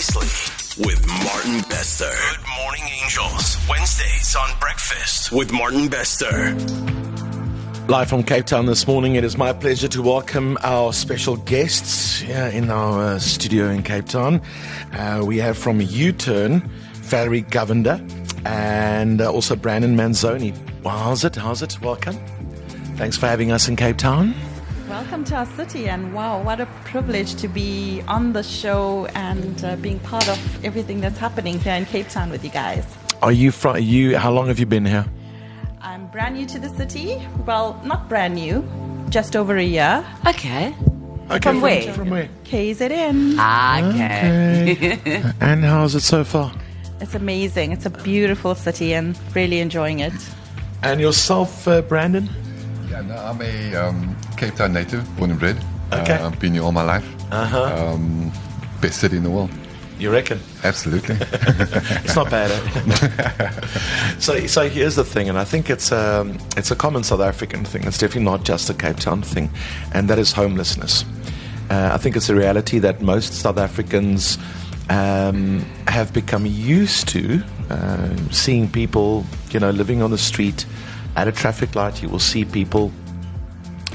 Precisely with Martin Bester. Good Morning Angels. Wednesdays on Breakfast with Martin Bester. Live from Cape Town this morning, it is my pleasure to welcome our special guests here in our studio in Cape Town. We have from U-Turn, Valerie Govender, and also Brandon Manzoni. Well, how's it? Welcome. Thanks for having us in Cape Town. Welcome to our city, and wow, what a privilege to be on the show and being part of everything that's happening here in Cape Town with you guys. How long have you been here? I'm brand new to the city. Well, not brand new, just over a year. Okay. From where? From where? KZN. Okay. And how's it so far? It's amazing. It's a beautiful city and really enjoying it. And yourself, Brandon? Yeah, no, I'm a Cape Town native, born and bred. Okay. I've been here all my life. Best city in the world. You reckon? Absolutely. It's not bad, eh? So here's the thing, and I think it's a common South African thing. It's definitely not just a Cape Town thing, and that is homelessness. I think it's a reality that most South Africans have become used to seeing people, living on the street. At a traffic light, you will see people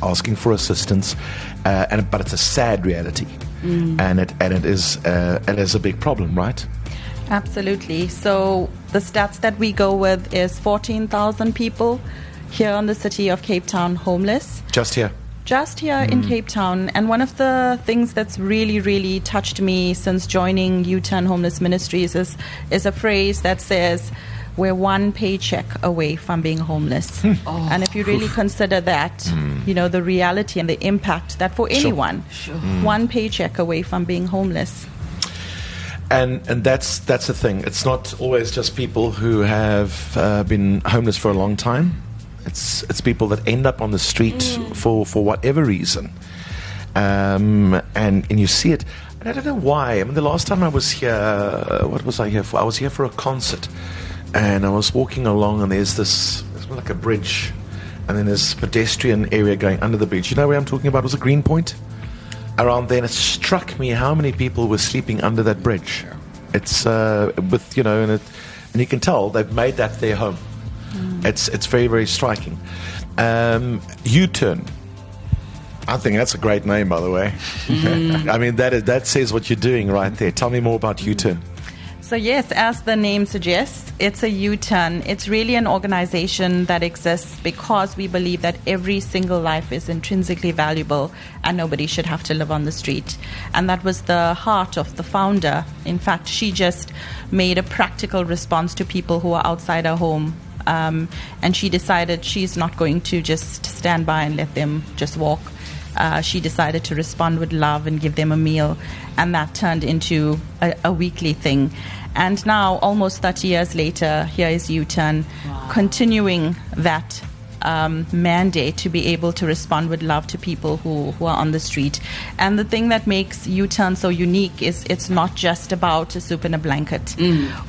asking for assistance, but it's a sad reality, and it is a big problem, right? Absolutely. So the stats that we go with is 14,000 people here in the city of Cape Town homeless. Just here In Cape Town. And one of the things that's really, really touched me since joining U-Turn Homeless Ministries is a phrase that says, we're one paycheck away from being homeless. And if you really consider that, the reality and the impact that for anyone, one paycheck away from being homeless. And that's the thing. It's not always just people who have been homeless for a long time. It's people that end up on the street for whatever reason. And you see it. And I don't know why. I mean, the last time I was here, what was I here for? I was here for a concert. And I was walking along, and there's like a bridge, and then there's pedestrian area going under the bridge. You know where I'm talking about? It was a Greenpoint around there, and it struck me how many people were sleeping under that bridge. It's and you can tell they've made that their home. It's very, very striking. U-Turn. I think that's a great name, by the way. I mean, that says what you're doing right there. Tell me more about U-Turn. So yes, as the name suggests, it's a U-Turn. It's really an organization that exists because we believe that every single life is intrinsically valuable and nobody should have to live on the street. And that was the heart of the founder. In fact, she just made a practical response to people who are outside her home. And she decided she's not going to just stand by and let them just walk. She decided to respond with love and give them a meal, and that turned into a weekly thing. And now, almost 30 years later, here is U-Turn, continuing that mandate to be able to respond with love to people who are on the street. And the thing that makes U-Turn so unique is it's not just about a soup and a blanket.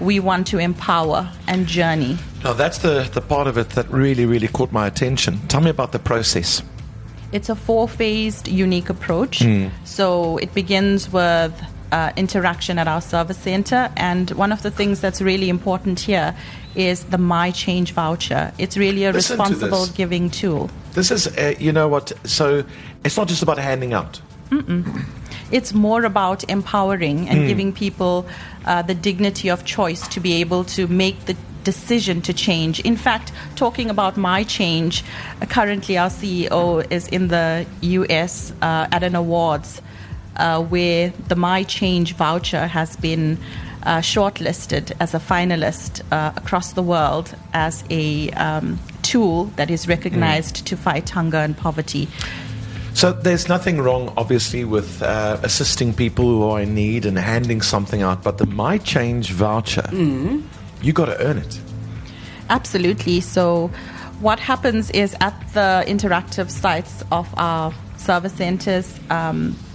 We want to empower and journey. Now, that's the part of it that really, really caught my attention. Tell me about the process. It's a 4-phased, unique approach. So it begins with interaction at our service center. And one of the things that's really important here is the My Change voucher. It's really a responsible giving tool. This is, so it's not just about handing out. It's more about empowering and giving people the dignity of choice to be able to make the decision to change. In fact, talking about My Change, currently our CEO is in the US at an awards where the My Change voucher has been shortlisted as a finalist across the world as a tool that is recognized to fight hunger and poverty. So there's nothing wrong, obviously, with assisting people who are in need and handing something out, but the My Change voucher, you got to earn it. Absolutely. So what happens is at the interactive sites of our service centers,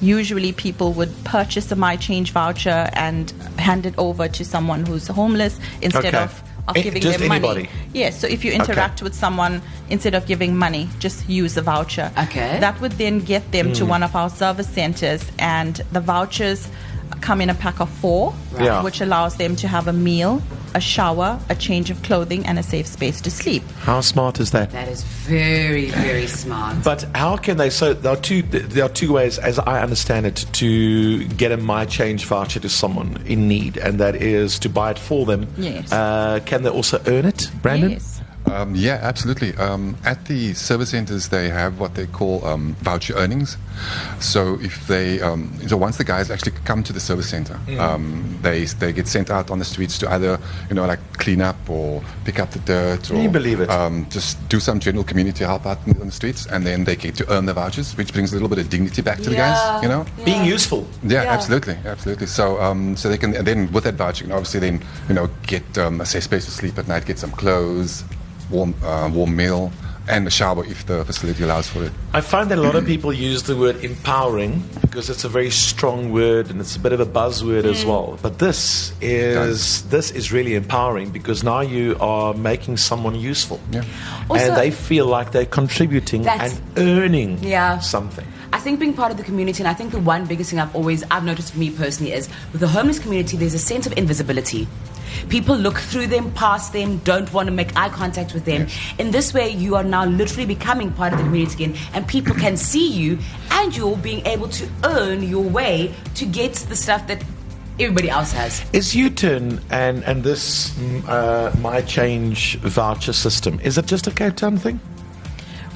usually people would purchase a My Change voucher and hand it over to someone who's homeless instead of giving just them money. Anybody. Yes, so if you interact with someone, instead of giving money, just use the voucher. Okay. That would then get them to one of our service centers, and the vouchers come in a pack of 4, Yeah. which allows them to have a meal, a shower, a change of clothing, and a safe space to sleep. How smart is that? That is very, very smart. But how can they? So there are two ways, as I understand it, to get a My Change voucher to someone in need, and that is to buy it for them. Yes. Can they also earn it, Brandon? Yes. Yeah, absolutely. At the service centers, they have what they call voucher earnings. So if they, so once the guys actually come to the service center, they get sent out on the streets to either, like clean up or pick up the dirt, or Can you believe it? just do some general community help out on the streets, and then they get to earn the vouchers, which brings a little bit of dignity back to the guys. Being useful. Yeah, absolutely. So, so they can, and then with that voucher, you can obviously then, get a safe space to sleep at night, get some clothes, warm meal, and a shower if the facility allows for it. I find that a lot of people use the word empowering because it's a very strong word and it's a bit of a buzzword as well. But this is really empowering because now you are making someone useful. Yeah. Also, and they feel like they're contributing and earning something. I think being part of the community, and I think the one biggest thing I've noticed for me personally is with the homeless community, there's a sense of invisibility. People look through them, past them, don't want to make eye contact with them. Yes. In this way, you are now literally becoming part of the community again, and people can see you, and you're being able to earn your way to get the stuff that everybody else has. Is U-Turn and this My Change voucher system, is it just a Cape Town thing?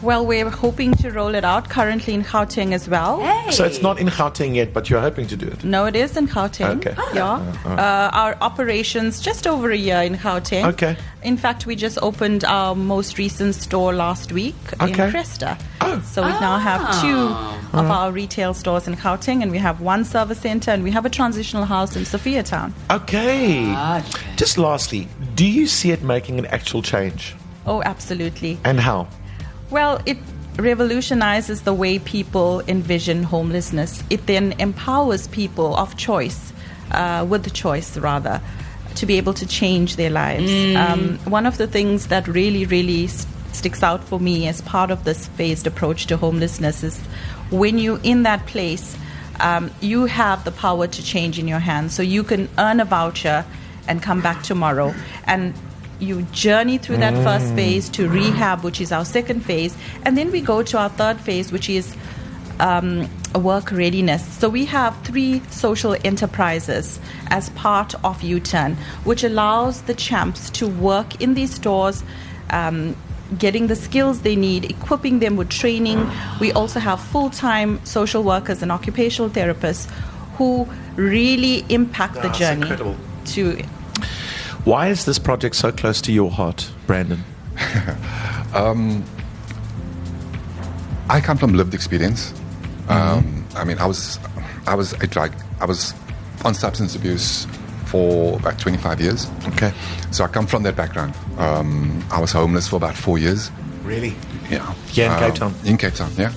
Well, we're hoping to roll it out currently in Gauteng as well. Hey. So it's not in Gauteng yet, but you're hoping to do it? No, it is in Gauteng. Okay. Yeah. Our operations just over a year in Gauteng. Okay. In fact, we just opened our most recent store last week in Cresta. Oh. So we now have 2 of our retail stores in Gauteng, and we have 1 service center, and we have a transitional house in Sophia Town. Okay. Okay. Just lastly, do you see it making an actual change? Oh, absolutely. And how? Well, it revolutionizes the way people envision homelessness. It then empowers people of choice, with the choice rather, to be able to change their lives. One of the things that really, really sticks out for me as part of this phased approach to homelessness is when you're in that place, you have the power to change in your hands. So you can earn a voucher and come back tomorrow. And you journey through that first phase to rehab, which is our second phase. And then we go to our third phase, which is work readiness. So we have 3 social enterprises as part of U-Turn, which allows the champs to work in these stores, getting the skills they need, equipping them with training. We also have full-time social workers and occupational therapists who really impact the journey. Incredible. Why is this project so close to your heart, Brandon? I come from lived experience. I mean, I was on substance abuse for about 25 years. Okay. So I come from that background. I was homeless for about 4 years. Really? Yeah. Here in Cape Town? In Cape Town, yeah.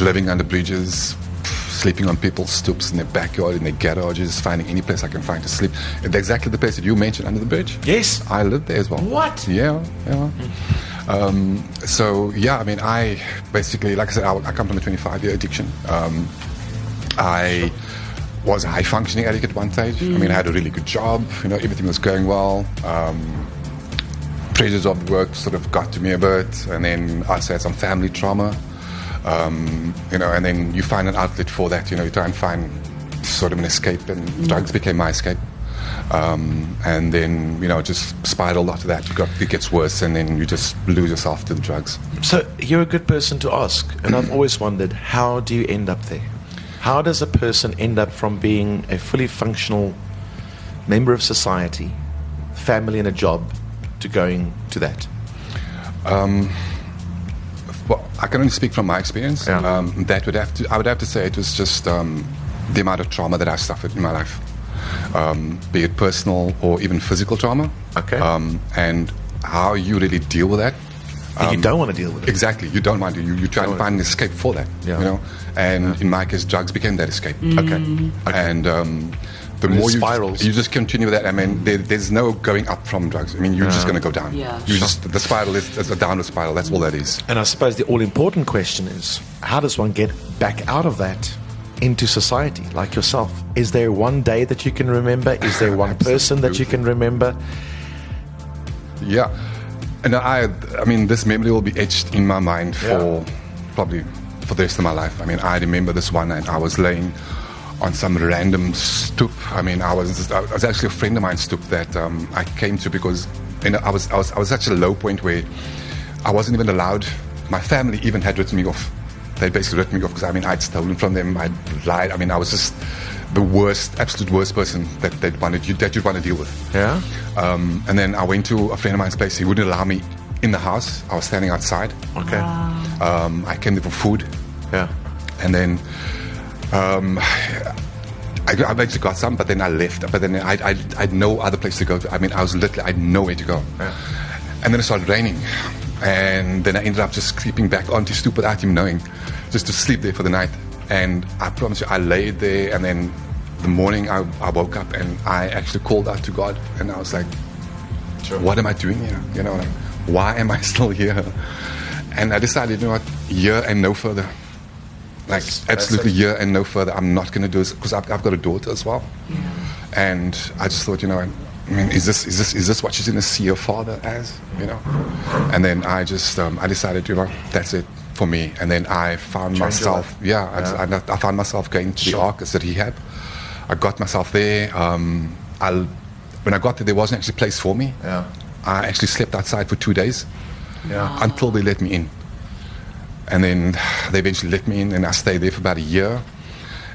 Living under bridges, sleeping on people's stoops in their backyard, in their garages, finding any place I can find to sleep. Exactly the place that you mentioned, under the bridge. Yes. I lived there as well. What? Yeah. So, yeah, I mean, I basically, like I said, I come from a 25-year addiction. I was a high-functioning addict at one stage. I mean, I had a really good job. Everything was going well. Pressures of work sort of got to me a bit. And then I also had some family trauma. And then you find an outlet for that. You try and find sort of an escape, and drugs became my escape. And then, just spiraled after that. It gets worse, and then you just lose yourself to the drugs. So you're a good person to ask, and I've always wondered, how do you end up there? How does a person end up from being a fully functional member of society, family and a job, to going to that? Well, I can only speak from my experience. Yeah. I would have to say it was just the amount of trauma that I suffered in my life, be it personal or even physical trauma. Okay. And how you really deal with that. And you don't want to deal with it. Exactly. You don't want to. You try and find an escape for that. Yeah. And in my case, drugs became that escape. Okay. And the more spirals. you just continue with that. I mean, there's no going up from drugs. I mean, you're just going to go down. Yeah. The spiral is a downward spiral. That's all that is. And I suppose the all-important question is, how does one get back out of that into society like yourself. Is there one day that you can remember? Is there one person that you can remember? Yeah. And I mean, this memory will be etched in my mind for probably for the rest of my life. I mean, I remember this one night I was laying on some random stoop. I mean, I was actually a friend of mine's stoop that I came to because I was at a low point where I wasn't even allowed. My family even had written me off. They basically written me off because I mean I'd stolen from them. I'd lied. I mean, I was just the worst, absolute worst person that you'd want to deal with. Yeah. And then I went to a friend of mine's place. He wouldn't allow me in the house. I was standing outside. Okay. I came there for food. Yeah. And then I eventually got some, but then I left. But then I had no other place to go to. I mean, I had nowhere to go. Yeah. And then it started raining. And then I ended up just creeping back onto stoop without him knowing, just to sleep there for the night. And I promise you, I laid there, and then the morning I woke up and I actually called out to God, and I was like, what am I doing here? You know, like, why am I still here? And I decided, you know what, here and no further. Like, absolutely here and no further. I'm not going to do this, because I've got a daughter as well. Yeah. And I just thought, you know, I mean, is this what she's going to see her father as? You know? And then I just, I decided, you know, that's it for me. And then I found myself, I found myself going to the Ark at rehab. I got myself there. When I got there wasn't actually a place for me. Yeah. I actually slept outside for 2 days until they let me in. And then they eventually let me in, and I stayed there for about a year.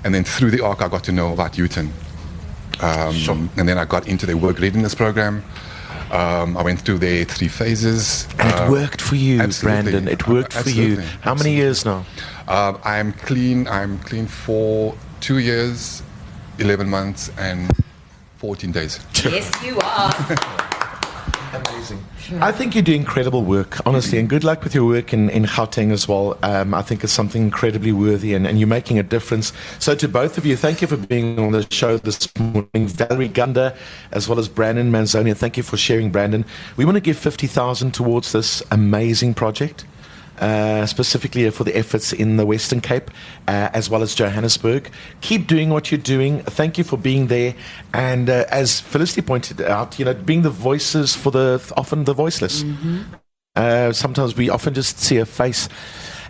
And then through the Ark, I got to know about Uton. And then I got into their work readiness program. I went through their 3 phases. And it worked for you, absolutely. Brandon. It worked for you. How many years now? I'm clean for 2 years, 11 months, and 14 days. Yes, you are. Amazing. I think you do incredible work, honestly, and good luck with your work in Gauteng as well. I think it's something incredibly worthy, and you're making a difference. So to both of you, thank you for being on the show this morning. Valerie Gunda, as well as Brandon Manzoni. Thank you for sharing, Brandon. We want to give 50,000 towards this amazing project. Specifically for the efforts in the Western Cape, as well as Johannesburg. Keep doing what you're doing. Thank you for being there. And as Felicity pointed out, you know, being the voices for often the voiceless. Mm-hmm. Sometimes we often just see a face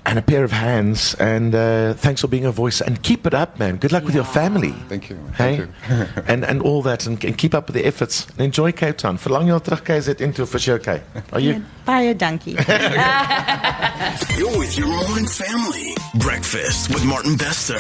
and a pair of hands. And thanks for being a voice. And keep it up, man. Good luck with your family. Thank you. Hey? Thank you. and all that. And keep up with the efforts. And enjoy Cape Town. Verlang jy al terug KZ into vir jou, okay? Are you? Baie dankie. You're with your morning family. Breakfast with Martin Bester.